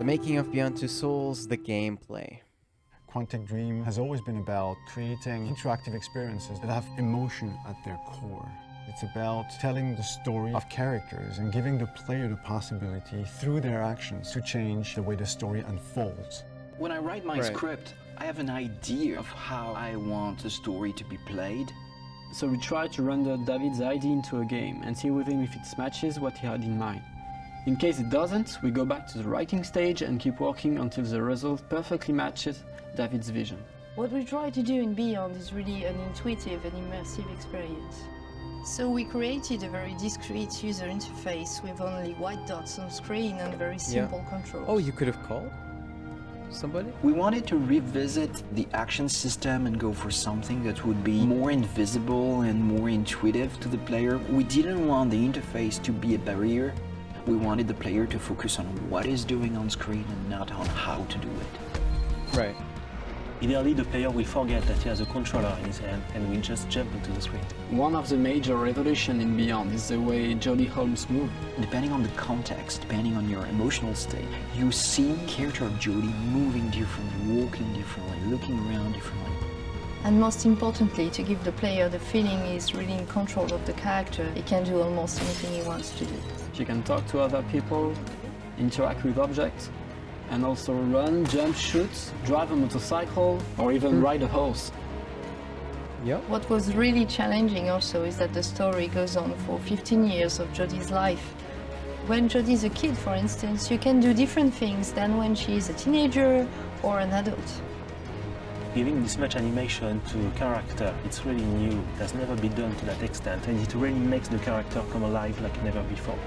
The making of Beyond Two Souls, the gameplay. Quantic Dream has always been about creating interactive experiences that have emotion at their core. It's about telling the story of characters and giving the player the possibility, through their actions, to change the way the story unfolds. When I write my script, I have an idea of how I want the story to be played. So we try to render David's idea into a game and see with him if it matches what he had in mind. In case it doesn't, we go back to the writing stage and keep working until the result perfectly matches David's vision. What we try to do in Beyond is really an intuitive and immersive experience. So we created a very discreet user interface with only white dots on screen and very simple controls. Oh, you could have called somebody? We wanted to revisit the action system and go for something that would be more invisible and more intuitive to the player. We didn't want the interface to be a barrier. We wanted the player to focus on what is doing on screen and not on how to do it. Right. Ideally, the player will forget that he has a controller in his hand and will just jump into the screen. One of the major revolutions in Beyond is the way Jodie Holmes moves. Depending on the context, depending on your emotional state, you see the character of Jodie moving differently, walking differently, looking around differently. And most importantly, to give the player the feeling he's really in control of the character, he can do almost anything he wants to do. She can talk to other people, interact with objects, and also run, jump, shoot, drive a motorcycle, or even ride a horse. Yep. What was really challenging also is that the story goes on for 15 years of Jodie's life. When Jodie's a kid, for instance, you can do different things than when she's a teenager or an adult. Giving this much animation to a character, it's really new. It has never been done to that extent, and it really makes the character come alive like never before.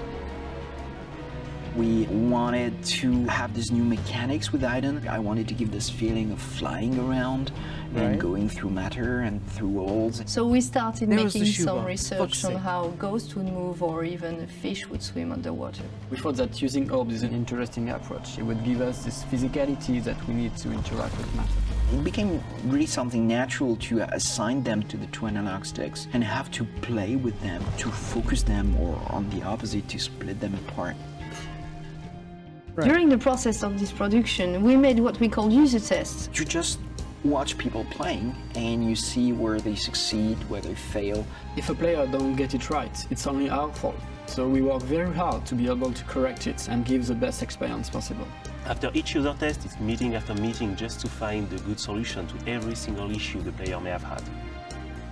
We wanted to have these new mechanics with Aiden. I wanted to give this feeling of flying around and going through matter and through walls. So we started making some Fuck's research on sake. how ghosts would move or even a fish would swim underwater. We thought that using orbs is an interesting approach. It would give us this physicality that we need to interact with matter. It became really something natural to assign them to the two analog sticks and have to play with them, to focus them, or on the opposite, to split them apart. Right. During the process of this production, we made what we call user tests. You just watch people playing and you see where they succeed, where they fail. If a player don't get it right, it's only our fault. So we work very hard to be able to correct it and give the best experience possible. After each user test, it's meeting after meeting just to find the good solution to every single issue the player may have had.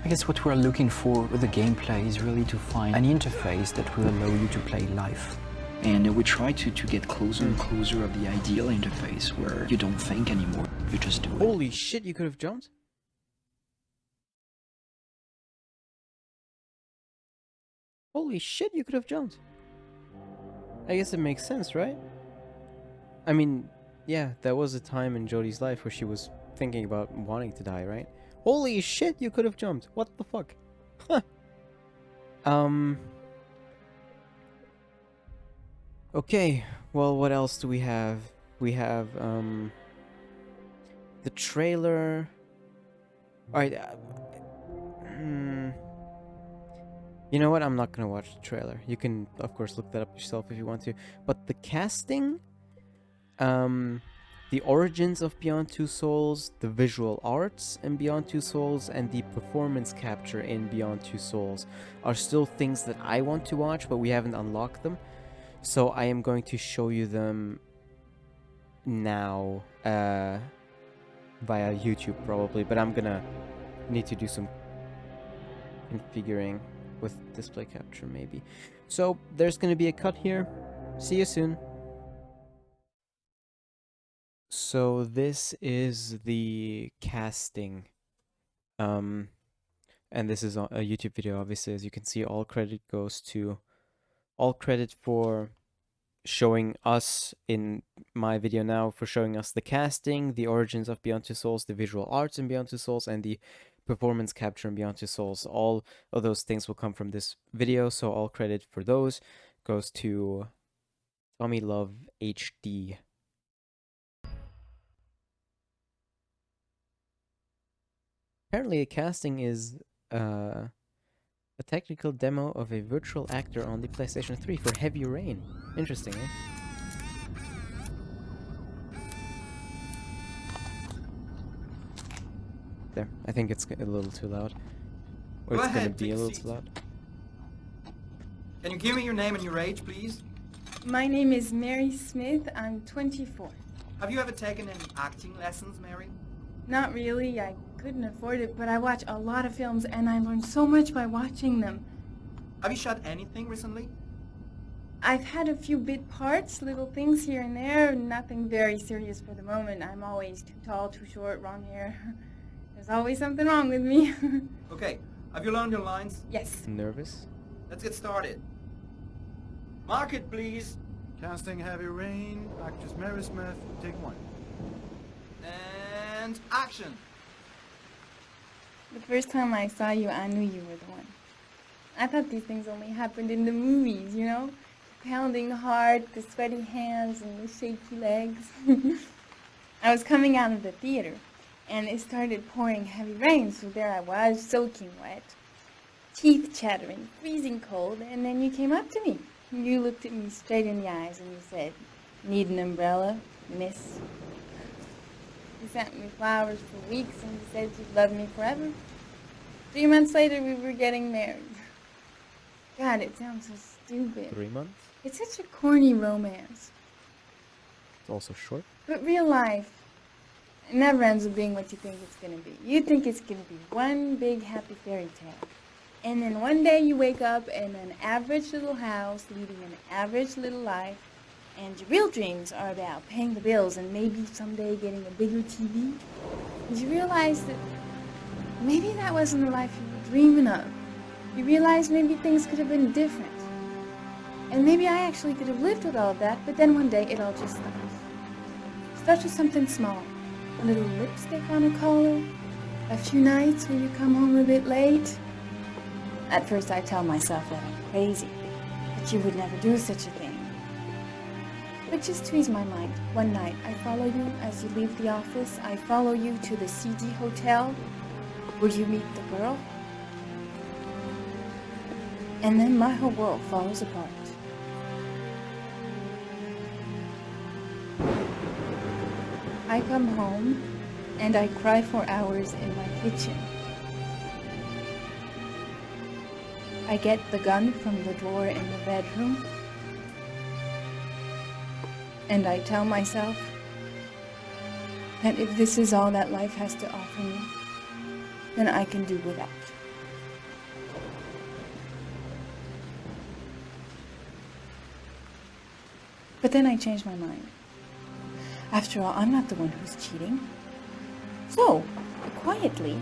I guess what we're looking for with the gameplay is really to find an interface that will allow you to play live. And we try to get closer and closer of the ideal interface where you don't think anymore, you just do it. Holy shit, you could have jumped? Holy shit, you could have jumped. I guess it makes sense, right? I mean, yeah, there was a time in Jodie's life where she was thinking about wanting to die, right? Holy shit, you could have jumped. What the fuck? Huh. Okay, well, what else do we have? We have, the trailer. Alright, you know what? I'm not gonna watch the trailer. You can, of course, look that up yourself if you want to. But the casting, the origins of Beyond Two Souls, the visual arts in Beyond Two Souls, and the performance capture in Beyond Two Souls are still things that I want to watch, but we haven't unlocked them. So I am going to show you them now via YouTube probably, but I'm gonna need to do some configuring with display capture maybe. So there's gonna be a cut here. See you soon. So this is the casting, and this is a YouTube video. Obviously, as you can see, all credit for showing us in my video now, for showing us the casting, the origins of Beyond Two Souls, the visual arts in Beyond Two Souls, and the performance capture in Beyond Two Souls. All of those things will come from this video, so all credit for those goes to Tommy Love HD. Apparently a casting is a technical demo of a virtual actor on the PlayStation 3 for Heavy Rain. Interesting, eh? There. I think it's a little too loud. Or Go it's gonna ahead, be take a a little seat. too loud. Can you give me your name and your age, please? My name is Mary Smith. I'm 24. Have you ever taken any acting lessons, Mary? Not really. I couldn't afford it, but I watch a lot of films and I learn so much by watching them. Have you shot anything recently? I've had a few bit parts, little things here and there, nothing very serious for the moment. I'm always too tall, too short, wrong hair. There's always something wrong with me. Okay, have you learned your lines? Yes. Nervous? Let's get started. Mark it, please. Casting Heavy Rain, actress Mary Smith, take one. And action. The first time I saw you, I knew you were the one. I thought these things only happened in the movies, you know? The pounding heart, the sweaty hands, and the shaky legs. I was coming out of the theater, and it started pouring heavy rain, so there I was, soaking wet, teeth chattering, freezing cold, and then you came up to me. You looked at me straight in the eyes, and you said, "Need an umbrella, miss?" You sent me flowers for weeks, and you said you'd love me forever. 3 months later, we were getting married. God, it sounds so stupid. 3 months? It's such a corny romance. It's also short. But real life, it never ends up being what you think it's going to be. You think it's going to be one big happy fairy tale. And then one day you wake up in an average little house, leading an average little life, and your real dreams are about paying the bills and maybe someday getting a bigger TV. And you realize that maybe that wasn't the life you were dreaming of. You realize maybe things could have been different. And maybe I actually could have lived with all of that, but then one day it all just stops. Starts with something small. A little lipstick on a collar. A few nights when you come home a bit late. At first I tell myself that I'm crazy, that you would never do such a thing. But just to ease my mind, one night I follow you as you leave the office. I follow you to the CD hotel where you meet the girl. And then my whole world falls apart. I come home and I cry for hours in my kitchen. I get the gun from the drawer in the bedroom, and I tell myself that if this is all that life has to offer me, then I can do without. But then I change my mind. After all, I'm not the one who's cheating. So, quietly,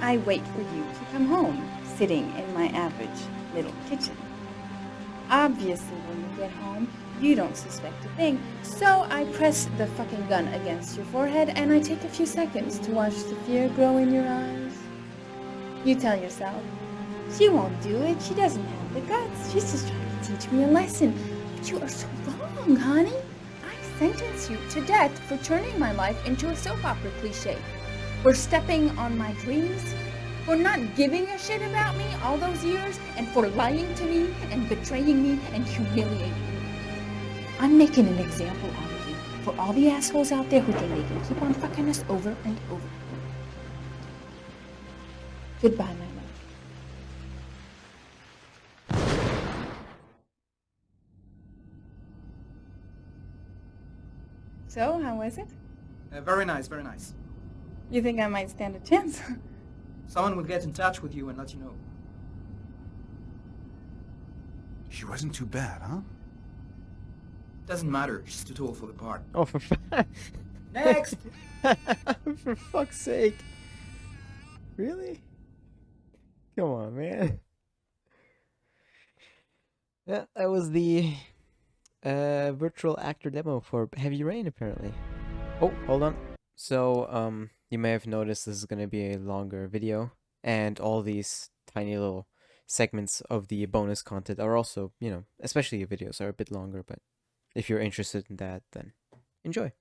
I wait for you to come home, sitting in my average little kitchen. Obviously, when you get home, you don't suspect a thing, so I press the fucking gun against your forehead and I take a few seconds to watch the fear grow in your eyes. You tell yourself, she won't do it, she doesn't have the guts, she's just trying to teach me a lesson. But you are so wrong, honey. I sentence you to death for turning my life into a soap opera cliche, for stepping on my dreams, for not giving a shit about me all those years, and for lying to me and betraying me and humiliating me. I'm making an example out of you for all the assholes out there who think they can keep on fucking us over and over. Goodbye, my love. So, how was it? Very nice, very nice. You think I might stand a chance? Someone will get in touch with you and let you know. She wasn't too bad, huh? Doesn't matter, she's too tall for the part. Oh, for Next! for fuck's sake. Really? Come on, man. Yeah, that was the virtual actor demo for Heavy Rain, apparently. Oh, hold on. So, you may have noticed this is going to be a longer video, and all these tiny little segments of the bonus content are also, you know, especially the videos are a bit longer, but if you're interested in that, then enjoy.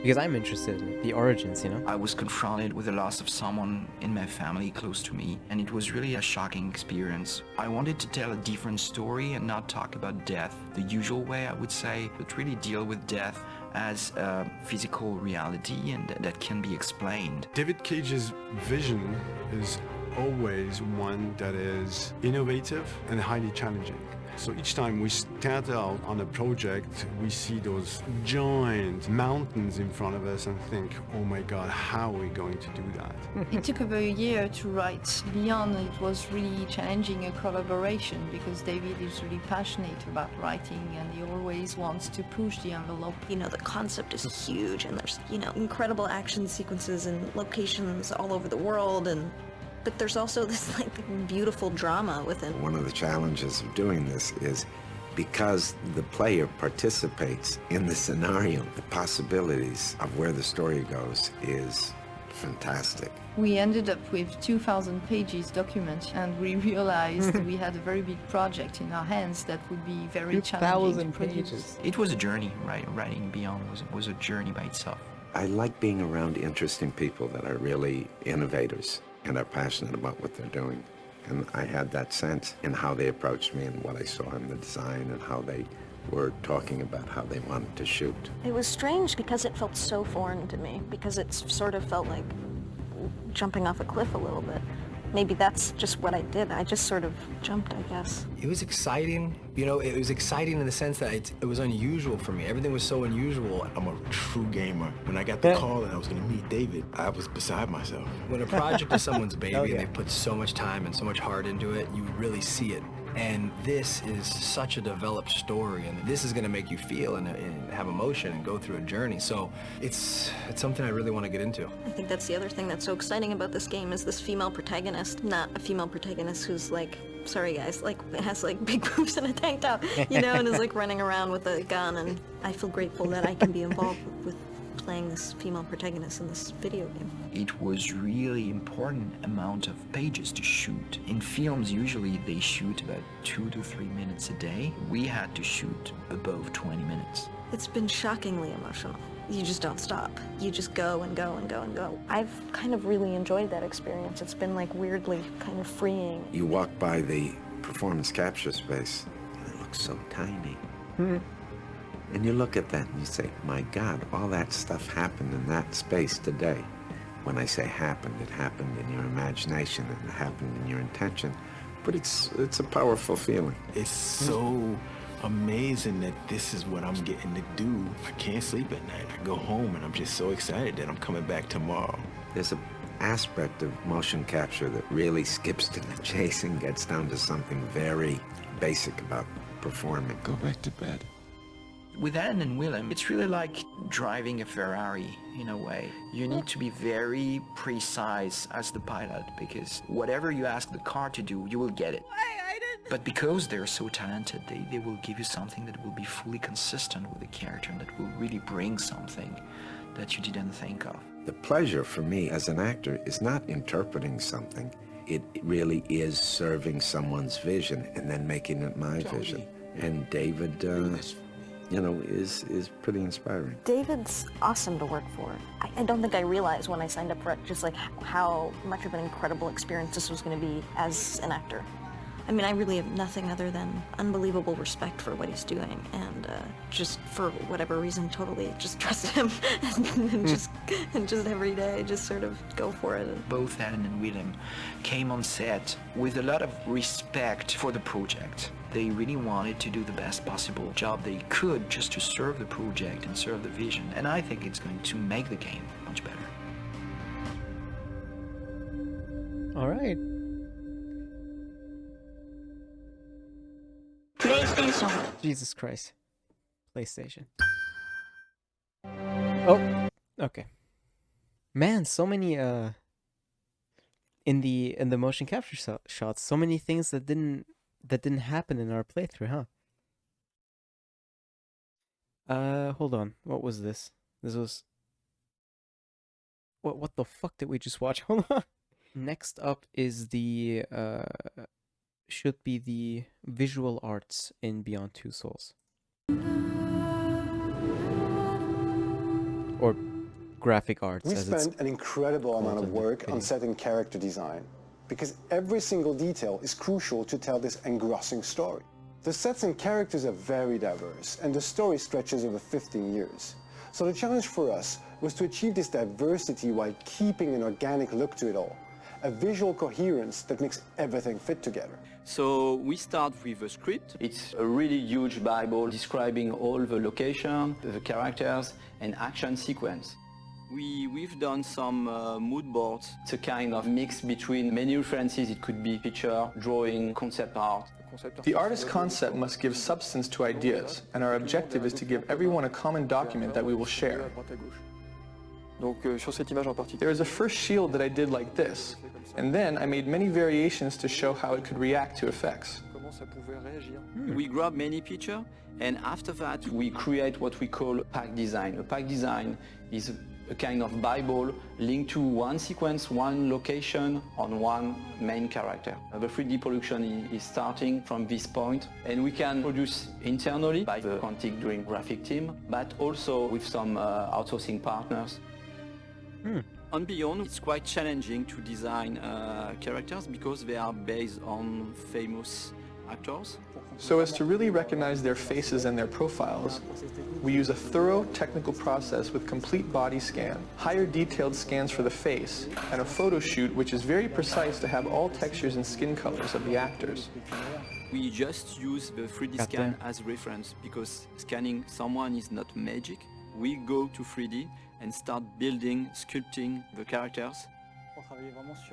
Because I'm interested in the origins, you know? I was confronted with the loss of someone in my family close to me, and it was really a shocking experience. I wanted to tell a different story and not talk about death the usual way, I would say, but really deal with death as a physical reality and that can be explained. David Cage's vision is always one that is innovative and highly challenging. So each time we start out on a project, we see those giant mountains in front of us and think, oh my God, how are we going to do that? It took over a year to write Beyond. It was really challenging a collaboration because David is really passionate about writing and he always wants to push the envelope. You know, the concept is huge and there's, you know, incredible action sequences and locations all over the world, but there's also this like beautiful drama within. One of the challenges of doing this is because the player participates in the scenario, the possibilities of where the story goes is fantastic. We ended up with 2,000 pages document and we realized we had a very big project in our hands that would be very challenging to produce. It was a journey, right? Writing Beyond was a journey by itself. I like being around interesting people that are really innovators and are passionate about what they're doing. And I had that sense in how they approached me and what I saw in the design and how they were talking about how they wanted to shoot. It was strange because it felt so foreign to me, because it sort of felt like jumping off a cliff a little bit. Maybe that's just what I did. I just sort of jumped, I guess. It was exciting. You know, it was exciting in the sense that it was unusual for me. Everything was so unusual. I'm a true gamer. When I got the call and I was going to meet David, I was beside myself. When a project is someone's baby and they put so much time and so much heart into it, you really see it. And this is such a developed story, and this is going to make you feel and have emotion and go through a journey. So it's something I really want to get into. I think that's the other thing that's so exciting about this game is this female protagonist, not a female protagonist who's like, sorry guys, like has like big boobs and a tank top, you know, and is like running around with a gun. And I feel grateful that I can be involved with playing this female protagonist in this video game. It was really important amount of pages to shoot. In films, usually they shoot about 2 to 3 minutes a day. We had to shoot above 20 minutes. It's been shockingly emotional. You just don't stop. You just go and go and go and go. I've kind of really enjoyed that experience. It's been like weirdly kind of freeing. You walk by the performance capture space and it looks so tiny. And you look at that and you say, my God, all that stuff happened in that space today. When I say happened, it happened in your imagination and it happened in your intention. But it's a powerful feeling. It's so amazing that this is what I'm getting to do. I can't sleep at night. I go home and I'm just so excited that I'm coming back tomorrow. There's an aspect of motion capture that really skips to the chase and gets down to something very basic about performing. Go back to bed. With Anne and Willem, it's really like driving a Ferrari in a way. You need to be very precise as the pilot because whatever you ask the car to do, you will get it. But because they're so talented, they will give you something that will be fully consistent with the character and that will really bring something that you didn't think of. The pleasure for me as an actor is not interpreting something. It really is serving someone's vision and then making it my vision. And David, you know, is pretty inspiring. David's awesome to work for. I don't think I realized when I signed up for it just like how much of an incredible experience this was going to be as an actor. I mean, I really have nothing other than unbelievable respect for what he's doing, and just for whatever reason, totally just trust him, and just every day, just sort of go for it. Both Anne and Willem came on set with a lot of respect for the project. They really wanted to do the best possible job they could just to serve the project and serve the vision, and I think it's going to make the game much better. All right. PlayStation. Jesus Christ. PlayStation. Oh, okay. Man, so many in the motion capture shots, so many things that didn't happen in our playthrough, huh? Hold on. What was this? This was what the fuck did we just watch? Hold on. Next up is the should be the visual arts in Beyond Two Souls. or graphic arts. We as it's spent an incredible amount called of in the work video. on setting character design, because every single detail is crucial to tell this engrossing story. The sets and characters are very diverse, and the story stretches over 15 years. So the challenge for us was to achieve this diversity while keeping an organic look to it all, a visual coherence that makes everything fit together. So we start with a script. It's a really huge Bible describing all the location, the characters, and action sequence. We've done some mood boards. It's a kind of mix between many references. It could be picture, drawing, concept art. The artist's concept must give substance to ideas, and our objective is to give everyone a common document that we will share. There is a first shield that I did like this, and then I made many variations to show how it could react to effects. We grab many pictures, and after that we create what we call a pack design. A pack design is a kind of Bible linked to one sequence, one location, on one main character. The 3D production is starting from this point, and we can produce internally by the Quantic Dream graphic team, but also with some outsourcing partners. On Beyond, it's quite challenging to design characters because they are based on famous actors. So as to really recognize their faces and their profiles, we use a thorough technical process with complete body scan, higher detailed scans for the face, and a photo shoot which is very precise to have all textures and skin colors of the actors. We just use the 3D scan as reference because scanning someone is not magic. We go to 3D and start building, sculpting the characters.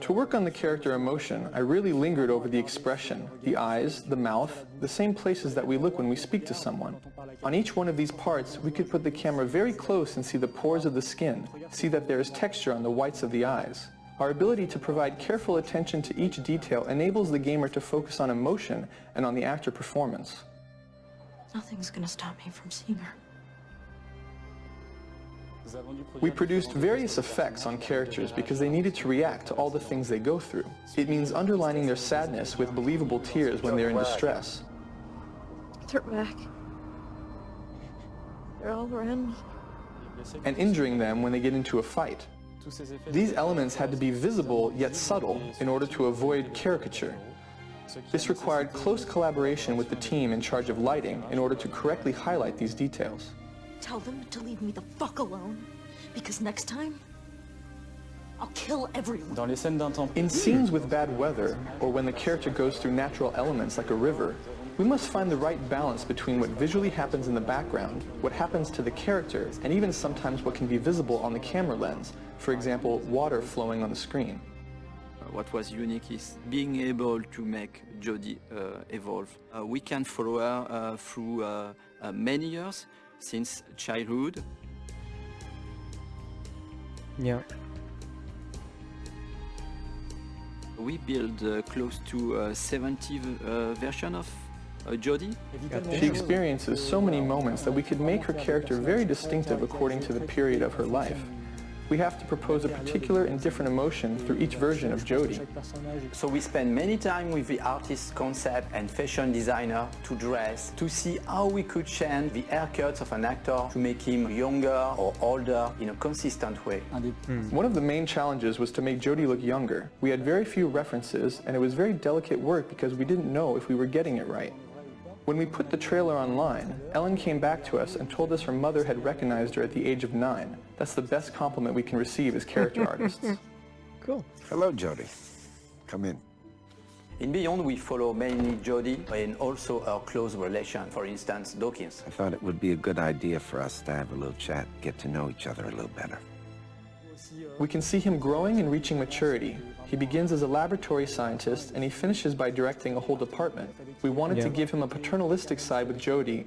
To work on the character emotion, I really lingered over the expression, the eyes, the mouth, the same places that we look when we speak to someone. On each one of these parts, we could put the camera very close and see the pores of the skin, see that there is texture on the whites of the eyes. Our ability to provide careful attention to each detail enables the gamer to focus on emotion and on the actor performance. Nothing's gonna stop me from seeing her. We produced various effects on characters because they needed to react to all the things they go through. It means underlining their sadness with believable tears when they're in distress. They're back. They're all around me. And injuring them when they get into a fight. These elements had to be visible yet subtle in order to avoid caricature. This required close collaboration with the team in charge of lighting in order to correctly highlight these details. Tell them to leave me the fuck alone, because next time, I'll kill everyone. In scenes with bad weather, or when the character goes through natural elements like a river, we must find the right balance between what visually happens in the background, what happens to the character, and even sometimes what can be visible on the camera lens, for example, water flowing on the screen. What was unique is being able to make Jodie evolve. We can follow her through many years, since childhood. Yeah. We build close to 70 version of Jodie. She experiences so many moments that we could make her character very distinctive according to the period of her life. We have to propose a particular and different emotion through each version of Jodie. So we spend many time with the artist concept and fashion designer to dress, to see how we could change the haircuts of an actor to make him younger or older in a consistent way. One of the main challenges was to make Jodie look younger. We had very few references, and it was very delicate work because we didn't know if we were getting it right. When we put the trailer online, Ellen came back to us and told us her mother had recognized her at the age of 9. That's the best compliment we can receive as character artists. Cool. Hello, Jodie. Come in. In Beyond, we follow mainly Jodie and also our close relation, for instance, Dawkins. I thought it would be a good idea for us to have a little chat, get to know each other a little better. We can see him growing and reaching maturity. He begins as a laboratory scientist and he finishes by directing a whole department. We wanted to give him a paternalistic side with Jodie,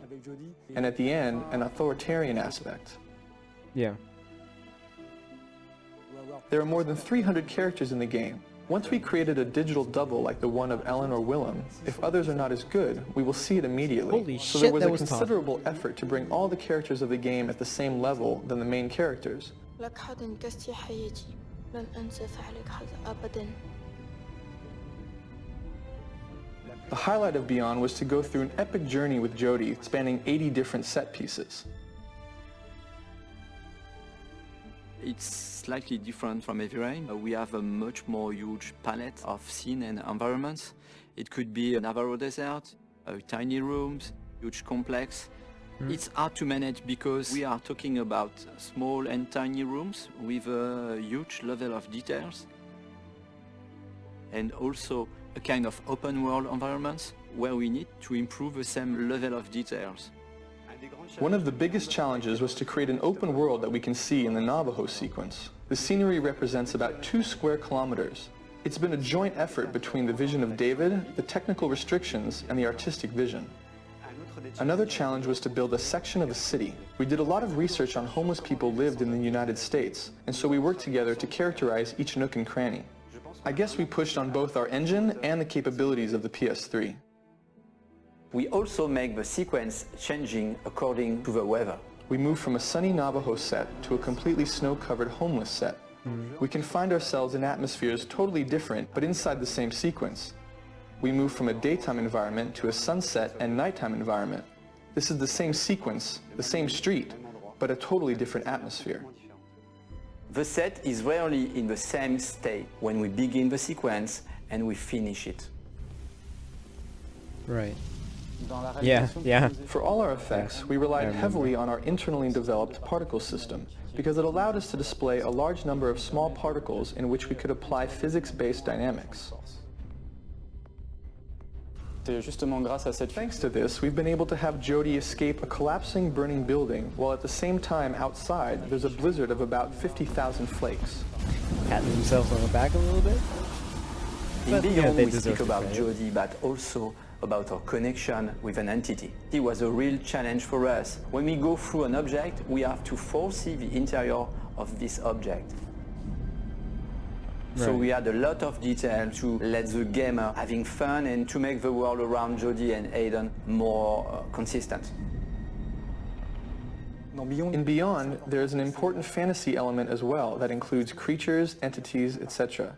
and at the end, an authoritarian aspect. Yeah. There are more than 300 characters in the game. Once we created a digital double like the one of Ellen or Willem, if others are not as good, we will see it immediately. Holy so shit, there was that a was tough. considerable effort to bring all the characters of the game at the same level than the main characters. لك حد انكستي حياتي لن أنسى فعلك هذا أبدا. The highlight of Beyond was to go through an epic journey with Jodie, spanning 80 different set pieces. it's slightly different from Heavy Rain. We have a much more huge palette of scene and environments. It could be a Navarro desert, tiny rooms, huge complex. It's hard to manage because we are talking about small and tiny rooms with a huge level of details, and also a kind of open world environments where we need to improve the same level of details. One of the biggest challenges was to create an open world that we can see in the Navajo sequence. The scenery represents about 2 square kilometers. It's been a joint effort between the vision of David, the technical restrictions, and the artistic vision. Another challenge was to build a section of a city. We did a lot of research on homeless people lived in the United States, and so we worked together to characterize each nook and cranny. I guess we pushed on both our engine and the capabilities of the PS3. We also make the sequence changing according to the weather. We moved from a sunny Navajo set to a completely snow-covered homeless set. We can find ourselves in atmospheres totally different, but inside the same sequence. We move from a daytime environment to a sunset and nighttime environment. This is the same sequence, the same street, but a totally different atmosphere. The set is rarely in the same state when we begin the sequence and we finish it. Right. Yeah. For all our effects, we relied heavily on our internally developed particle system because it allowed us to display a large number of small particles in which we could apply physics-based dynamics. Thanks to this, we've been able to have Jodie escape a collapsing, burning building, while at the same time outside there's a blizzard of about 50,000 flakes. Patting themselves on the back a little bit. In Beyond, we speak about Jodie, but also about our connection with an entity. It was a real challenge for us. When we go through an object, we have to foresee the interior of this object. So we had a lot of detail to let the gamer having fun and to make the world around Jodie and Aiden more consistent. In Beyond, there is an important fantasy element as well that includes creatures, entities, etc.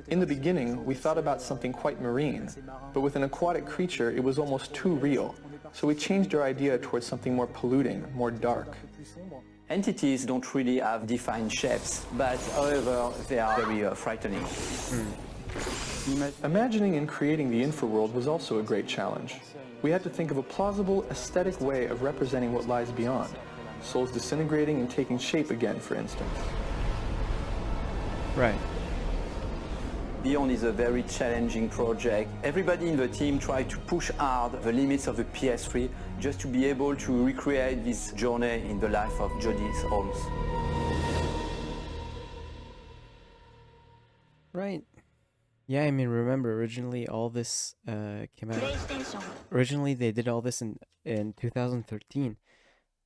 In the beginning, we thought about something quite marine, but with an aquatic creature, it was almost too real. So we changed our idea towards something more polluting, more dark. Entities don't really have defined shapes, but however, they are very frightening. Imagining and creating the infraworld was also a great challenge. We had to think of a plausible, aesthetic way of representing what lies beyond. Souls disintegrating and taking shape again, for instance. Right. Beyond is a very challenging project. Everybody in the team tried to push hard the limits of the PS3 just to be able to recreate this journey in the life of Jodie Holmes. Right. Yeah, I mean, remember, originally all this came out... Originally, they did all this in 2013.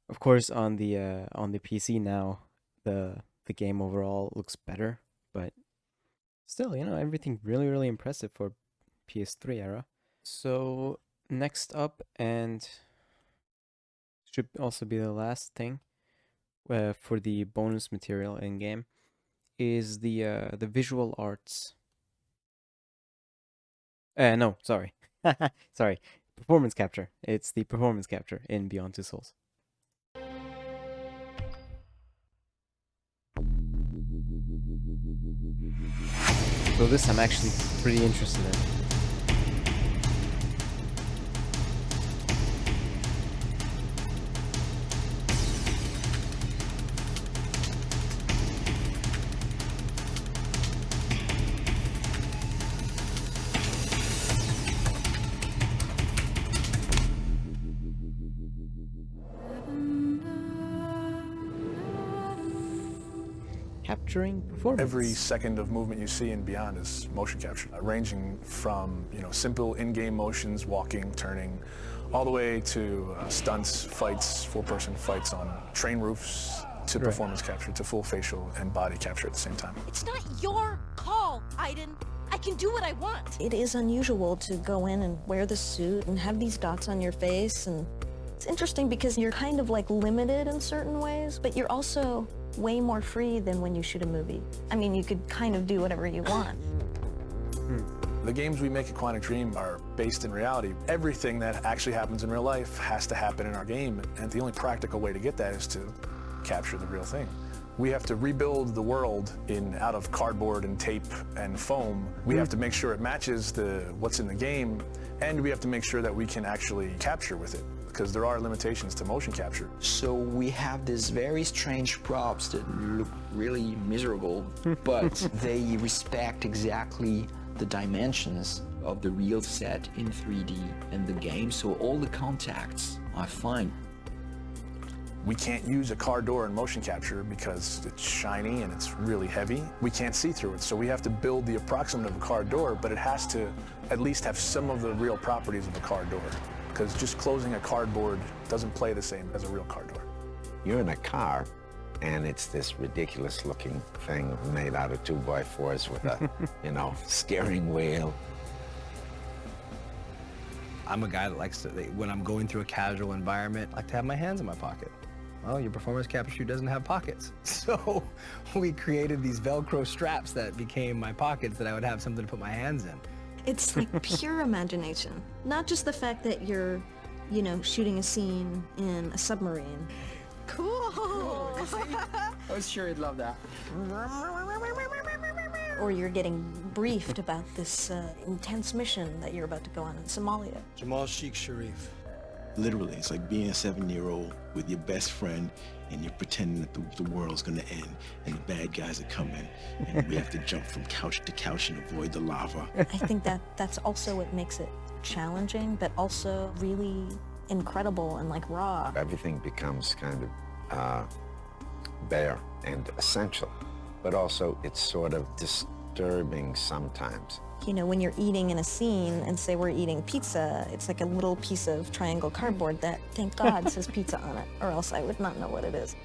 Of course, on the PC now, the game overall looks better, but still, you know, everything really, really impressive for PS3 era. So, next up, and should also be the last thing for the bonus material in-game, is the visual arts. No, sorry. Sorry. Performance capture. It's the performance capture in Beyond Two Souls. So this I'm actually pretty interested in. Capturing performance. Every second of movement you see in Beyond is motion capture, ranging from simple in-game motions, walking, turning, all the way to stunts, fights, four-person fights on train roofs, to performance capture, to full facial and body capture at the same time. It's not your call, Aiden. I can do what I want. It is unusual to go in and wear the suit and have these dots on your face, and it's interesting because you're kind of like limited in certain ways, but you're also way more free than when you shoot a movie. I mean, you could kind of do whatever you want. The games we make at Quantic Dream are based in reality. Everything that actually happens in real life has to happen in our game, and the only practical way to get that is to capture the real thing. We have to rebuild the world out of cardboard and tape and foam. We have to make sure it matches what's in the game, and we have to make sure that we can actually capture with it, because there are limitations to motion capture. So we have these very strange props that look really miserable, but they respect exactly the dimensions of the real set in 3D in the game, so all the contacts are fine. We can't use a car door in motion capture because it's shiny and it's really heavy. We can't see through it, so we have to build the approximate of a car door, but it has to at least have some of the real properties of a car door, because just closing a cardboard doesn't play the same as a real car door. You're in a car, and it's this ridiculous looking thing made out of 2x4s with a, steering wheel. I'm a guy that likes to, when I'm going through a casual environment, I like to have my hands in my pocket. Well, your performance capture doesn't have pockets. So we created these Velcro straps that became my pockets that I would have something to put my hands in. It's like pure imagination. Not just the fact that you're, shooting a scene in a submarine. Cool! I was sure you'd love that. Or you're getting briefed about this intense mission that you're about to go on in Somalia. Jamal Sheikh Sharif. Literally, it's like being a 7-year-old with your best friend and you're pretending that the world's gonna end and the bad guys are coming and we have to jump from couch to couch and avoid the lava. I think that's also what makes it challenging, but also really incredible and like raw. Everything becomes kind of bare and essential, but also it's sort of disturbing sometimes. When you're eating in a scene and say we're eating pizza, it's like a little piece of triangle cardboard that, thank God, says pizza on it, or else I would not know what it is.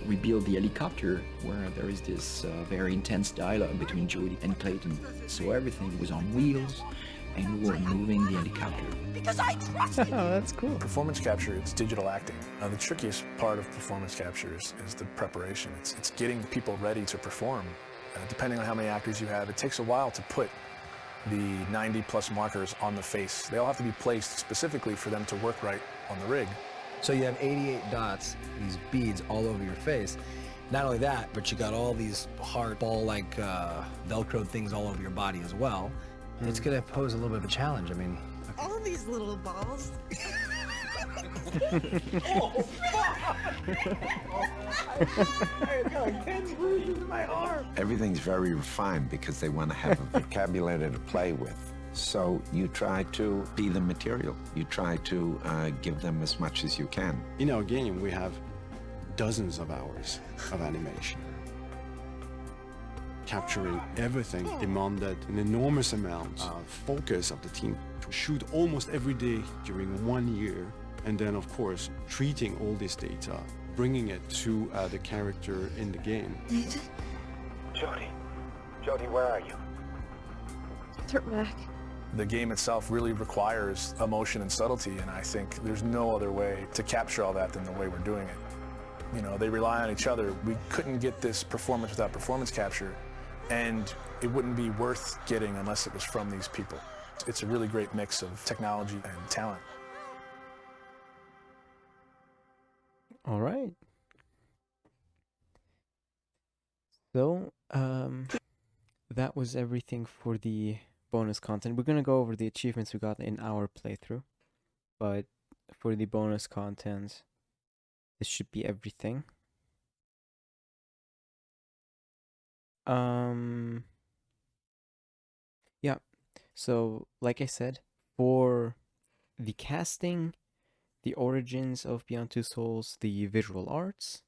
We built the helicopter where there is this very intense dialogue between Jodie and Clayton. So everything was on wheels and we were moving the helicopter. Because I trust you! Oh, that's cool. Performance capture, it's digital acting. The trickiest part of performance capture is the preparation. It's getting people ready to perform. Depending on how many actors you have, it takes a while to put the 90+ markers on the face. They all have to be placed specifically for them to work right on the rig. So you have 88 dots, these beads all over your face. Not only that, but you got all these hard ball-like Velcro things all over your body as well. It's gonna pose a little bit of a challenge. I mean, all these little balls. Oh, Everything's very refined because they want to have a vocabulary to play with. So you try to be the material. You try to give them as much as you can. In our game, we have dozens of hours of animation. Capturing everything demanded an enormous amount of focus of the team to shoot almost every day during 1 year, and then of course treating all this data, bringing it to the character in the game. Jodie, where are you? Turn back. The game itself really requires emotion and subtlety, and I think there's no other way to capture all that than the way we're doing it. They rely on each other. We couldn't get this performance without performance capture, and it wouldn't be worth getting unless it was from these people. It's a really great mix of technology and talent. All right. So, that was everything for the bonus content. We're gonna go over the achievements we got in our playthrough, but for the bonus content, this should be everything. Yeah. So, like I said, for the casting, the origins of Beyond Two Souls, the visual arts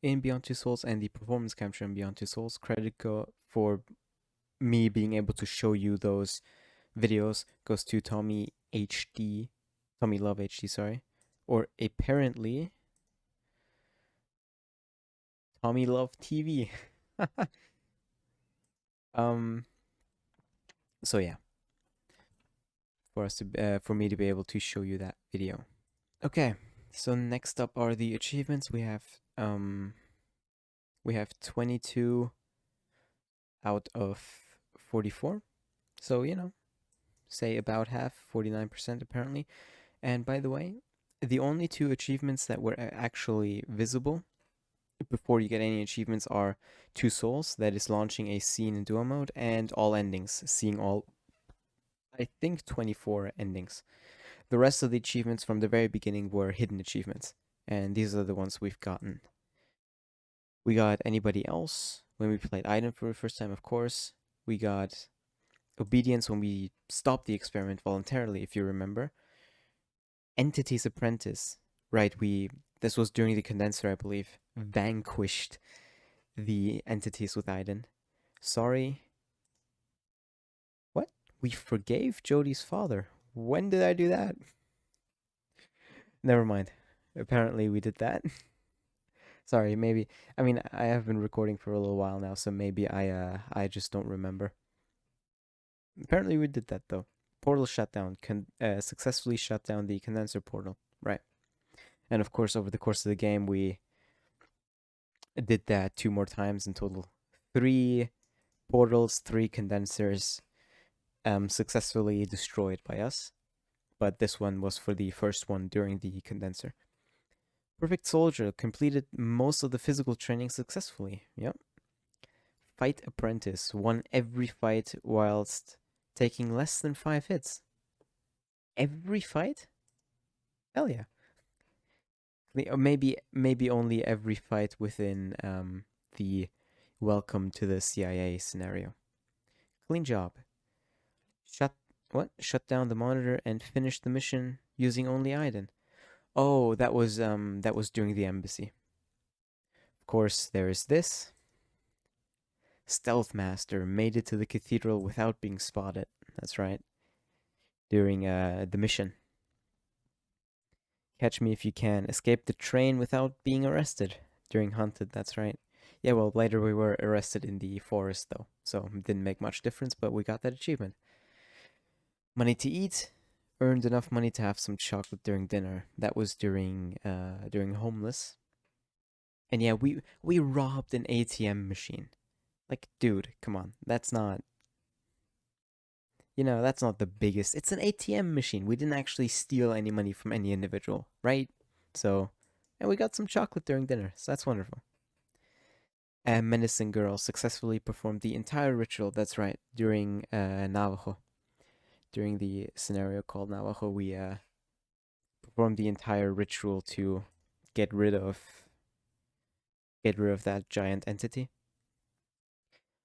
in Beyond Two Souls, and the performance capture in Beyond Two Souls, credit for me being able to show you those videos goes to Tommy Love HD, sorry, or apparently Tommy Love TV. So yeah, for me to be able to show you that video. Okay, so next up are the achievements. We have 22 out of 44. So, say about half, 49% apparently. And by the way, the only two achievements that were actually visible before you get any achievements are 2 souls, that is launching a scene in duo mode, and all endings, seeing all, I think, 24 endings. The rest of the achievements from the very beginning were hidden achievements, and these are the ones we've gotten. We got Anybody Else when we played Item for the first time, of course. We got Obedience when we stopped the experiment voluntarily, if you remember. Entity's Apprentice, right, this was during the condenser, I believe, vanquished the entities with Aiden. Sorry. What? We forgave Jodie's father. When did I do that? Never mind. Apparently we did that. Sorry, maybe. I mean, I have been recording for a little while now, so maybe I just don't remember. Apparently we did that though. Portal shutdown successfully shut down the condenser portal, right? And of course, over the course of the game, we did that 2 more times in total. 3 portals, 3 condensers, successfully destroyed by us. But this one was for the first one during the condenser. Perfect Soldier completed most of the physical training successfully. Yep. Fight Apprentice won every fight whilst taking less than 5 hits. Every fight? Hell yeah. Or maybe only every fight within the welcome to the CIA scenario. Clean job. Shut down the monitor and finish the mission using only Aiden. Oh, that was during the embassy. Of course, there is this. Stealth Master made it to the cathedral without being spotted. That's right. During the mission. Catch Me If You Can. Escape the train without being arrested. During Hunted, that's right. Yeah, well, later we were arrested in the forest, though. So it didn't make much difference, but we got that achievement. Money to Eat. Earned enough money to have some chocolate during dinner. That was during Homeless. And yeah, we robbed an ATM machine. Like, dude, come on. That's not that's not the biggest. It's an ATM machine. We didn't actually steal any money from any individual, right? So, and we got some chocolate during dinner. So that's wonderful. And Menacing Girl successfully performed the entire ritual. That's right. During Navajo. During the scenario called Navajo, we performed the entire ritual to get rid of that giant entity.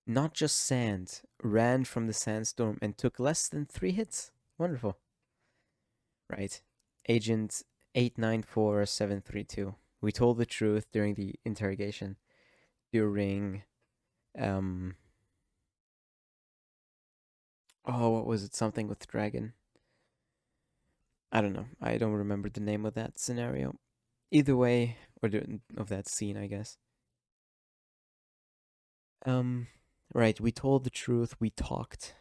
Not Just Sand ran from the sandstorm and took less than 3 hits. Wonderful. Right. Agent 894732. We told the truth during the interrogation. During what was it? Something with dragon. I don't know. I don't remember the name of that scenario. Either way, or of that scene, I guess. Right, we told the truth, we talked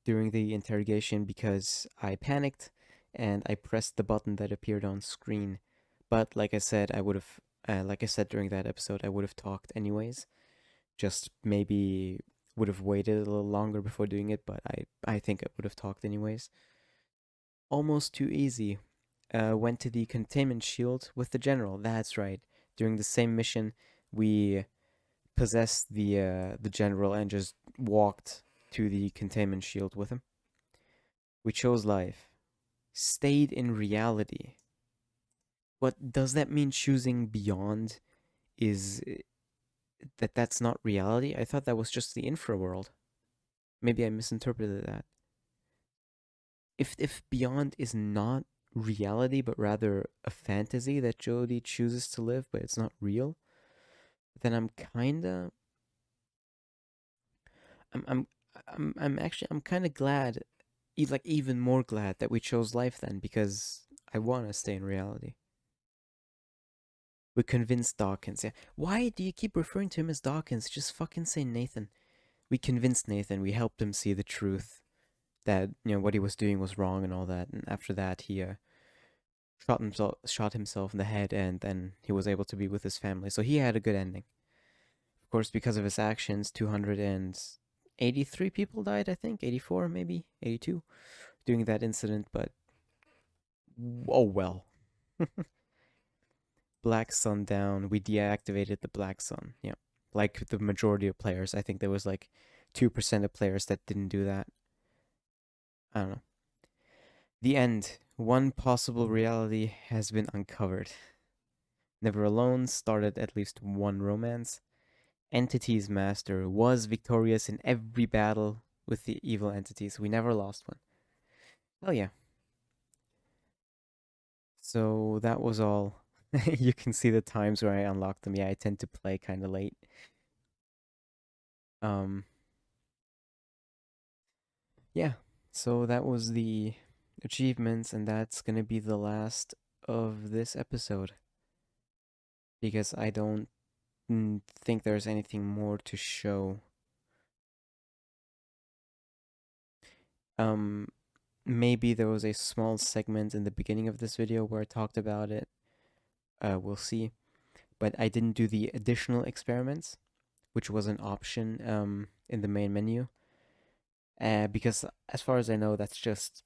during the interrogation because I panicked and I pressed the button that appeared on screen. But like I said, like I said during that episode, I would have talked anyways. Just maybe would have waited a little longer before doing it, but I think I would have talked anyways. Almost Too Easy. Went to the containment shield with the general. That's right. During the same mission, we possessed the general and just walked to the containment shield with him. We chose life. Stayed in reality. What does that mean? Choosing beyond is that's not reality? I thought that was just the infra world. Maybe I misinterpreted that. If beyond is not reality but rather a fantasy that Jodie chooses to live but it's not real, then I'm kind of glad, like even more glad that we chose life then, because I want to stay in reality. We convinced Dawkins. Yeah. Why do you keep referring to him as Dawkins? Just fucking say Nathan. We convinced Nathan. We helped him see the truth, that what he was doing was wrong and all that. And after that, he shot himself in the head, and then he was able to be with his family. So he had a good ending. Of course, because of his actions, 283 people died. I think 84, maybe 82, during that incident. But oh well. black sun down, we deactivated the black sun. Yeah. Like the majority of players. I think there was like 2% of players that didn't do that. I don't know. The end. One possible reality has been uncovered. Never Alone started at least one romance. Entity's master was victorious in every battle with the evil entities. We never lost one. Oh yeah. So that was all. You can see the times where I unlocked them. Yeah, I tend to play kind of late. Um, yeah, so that was the achievements, and that's gonna be the last of this episode. Because I don't think there's anything more to show. Um, maybe there was a small segment in the beginning of this video where I talked about it. We'll see. But I didn't do the additional experiments, which was an option in the main menu. Because as far as I know, that's just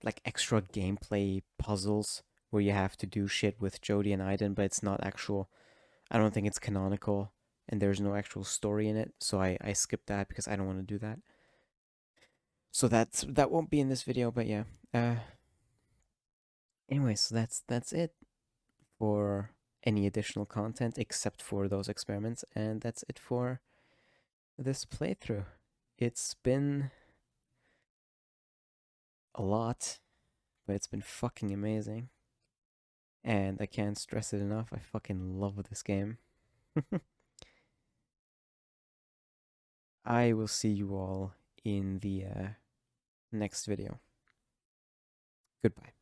like extra gameplay puzzles where you have to do shit with Jodie and Aiden, but it's not actual. I don't think it's canonical, and there's no actual story in it, so I skipped that because I don't want to do that. So that won't be in this video, but yeah. Anyway, so that's it for any additional content except for those experiments, and that's it for this playthrough. It's been a lot, but it's been fucking amazing. And I can't stress it enough, I fucking love this game. I will see you all in the next video. Goodbye.